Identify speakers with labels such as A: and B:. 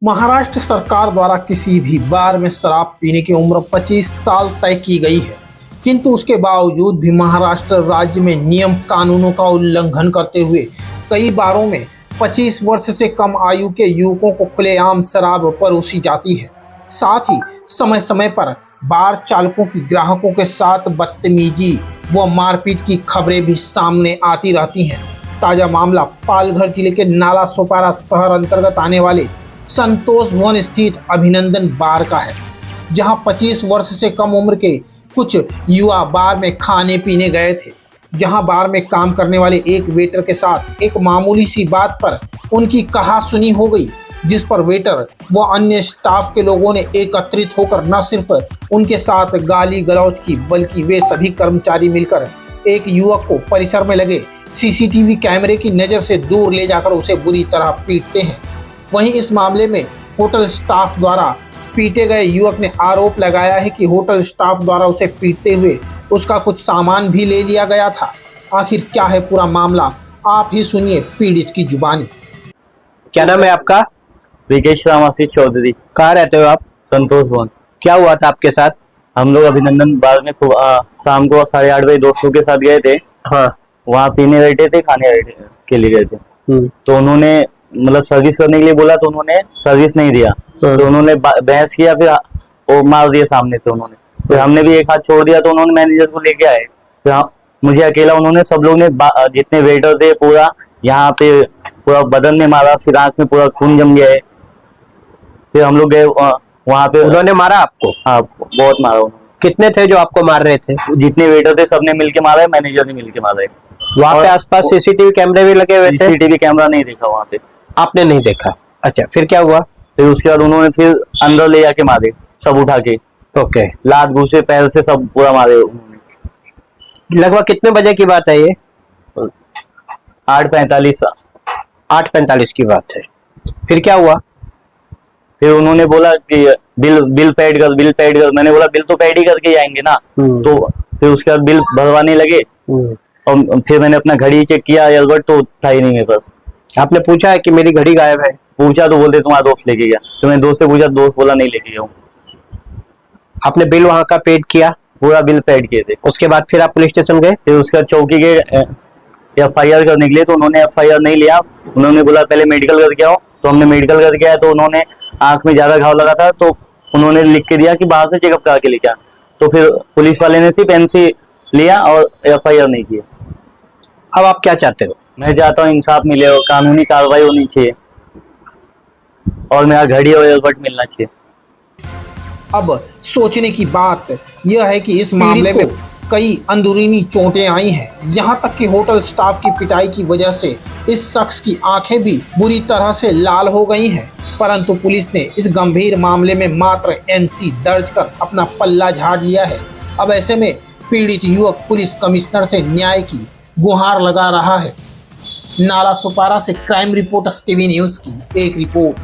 A: महाराष्ट्र सरकार द्वारा किसी भी बार में शराब पीने की उम्र 25 साल तय की गई है, किंतु उसके बावजूद भी महाराष्ट्र राज्य में नियम कानूनों का उल्लंघन करते हुए कई बारों में 25 वर्ष से कम आयु के युवकों को खुलेआम शराब परोसी जाती है। साथ ही समय समय पर बार चालकों की ग्राहकों के साथ बदतमीजी व मारपीट की खबरें भी सामने आती रहती हैं। ताजा मामला पालघर जिले के नाला सोपारा शहर अंतर्गत आने वाले संतोष भवन स्थित अभिनंदन बार का है, जहां 25 वर्ष से कम उम्र के कुछ युवा बार में खाने पीने गए थे। जहां बार में काम करने वाले एक वेटर के साथ एक मामूली सी बात पर उनकी कहासुनी हो गई, जिस पर वेटर व अन्य स्टाफ के लोगों ने एकत्रित होकर न सिर्फ उनके साथ गाली गलौज की, बल्कि वे सभी कर्मचारी मिलकर एक युवक को परिसर में लगे सीसीटीवी कैमरे की नज़र से दूर ले जाकर उसे बुरी तरह पीटते हैं। वहीं इस मामले में होटल स्टाफ द्वारा पीटे गए युवक ने आरोप लगाया है कि होटल स्टाफ द्वारा उसे पीटते हुए उसका कुछ सामान भी ले लिया गया था। आखिर क्या है पूरा मामला, आप ही सुनिए पीड़ित की जुबानी।
B: क्या नाम है आपका?
C: विकेश रामाशीष चौधरी।
B: कहाँ रहते हो आप?
C: संतोष भवन।
B: क्या हुआ था आपके साथ?
C: हम लोग अभिनंदन बार में शाम को 8:30 बजे दोस्तों के साथ गए थे।
B: हाँ।
C: वहाँ पीने बैठे थे, खाने के लिए गए थे। तो उन्होंने मतलब सर्विस करने के लिए बोला, तो उन्होंने सर्विस नहीं दिया। तो उन्होंने बहस किया, फिर वो मार दिया सामने से उन्होंने। फिर हमने भी एक हाथ छोड़ दिया, तो उन्होंने मैनेजर को लेके आए। फिर मुझे अकेला उन्होंने, सब लोग ने जितने वेटर थे पूरा यहाँ पे पूरा बदन में मारा, फिर आंख में पूरा खून जम गया है। फिर हम लोग गए वहाँ पे।
B: उन्होंने मारा आपको?
C: हाँ, बहुत मारा उन्होंने।
B: कितने थे जो आपको मार रहे थे?
C: जितने वेटर थे सबने मिलके मारा है, मैनेजर ने मिलके मारा है।
B: वहाँ पे आसपास सीसीटीवी कैमरे भी लगे हुए थे?
C: सीसीटीवी कैमरा नहीं देखा वहाँ पे।
B: आपने नहीं देखा? अच्छा, फिर क्या हुआ?
C: फिर उसके बाद उन्होंने फिर अंदर ले जाके मारे, सब उठा के।
B: ओके।
C: लात घुसे पैर से सब पूरा मारे उन्होंने।
B: लगभग कितने बजे की बात है ये?
C: 8:45।
B: 8:45 की बात है। फिर क्या हुआ?
C: फिर उन्होंने बोला कि बिल पेड कर। मैंने बोला बिल तो पेड ही करके जाएंगे ना। तो फिर उसके बाद बिल भरवाने लगे। और फिर मैंने अपना घड़ी चेक किया, एल्बर्ट तो था ही नहीं मेरे पास।
B: आपने पूछा है कि मेरी घड़ी गायब है?
C: पूछा तो बोलते तुम्हारा दोस्त लेके गया। तो मैंने दोस्त से पूछा, दोस्त बोला नहीं लेके गया।
B: आपने बिल वहाँ का पेड किया?
C: पूरा बिल पेड किए थे।
B: उसके बाद फिर आप पुलिस स्टेशन गए?
C: फिर उसका चौकी के FIR करने के लिए, तो उन्होंने FIR नहीं लिया। उन्होंने बोला पहले मेडिकल करके आओ। तो हमने मेडिकल करके आया, तो उन्होंने आंख में ज्यादा घाव लगा था, तो उन्होंने लिख के दिया कि बाहर से चेकअप करा के लेके आ। तो फिर पुलिस वाले ने सिर्फ NC लिया और FIR नहीं किया।
B: अब आप क्या चाहते हो?
C: मैं चाहता हूँ इंसाफ मिले और कानूनी कार्रवाई होनी चाहिए, और मेरा घड़ी और एल्बर्ट मिलना चाहिए।
A: अब सोचने की बात यह है कि इस मामले में कई अंदरूनी चोटें आई हैं। यहाँ तक कि होटल स्टाफ की पिटाई की वजह से इस शख्स की आंखें भी बुरी तरह से लाल हो गई हैं। परंतु पुलिस ने इस गंभीर मामले में मात्र NC दर्ज कर अपना पल्ला झाड़ लिया है। अब ऐसे में पीड़ित युवक पुलिस कमिश्नर से न्याय की गुहार लगा रहा है। नाला सोपारा से क्राइम रिपोर्टर्स TV न्यूज़ की एक रिपोर्ट।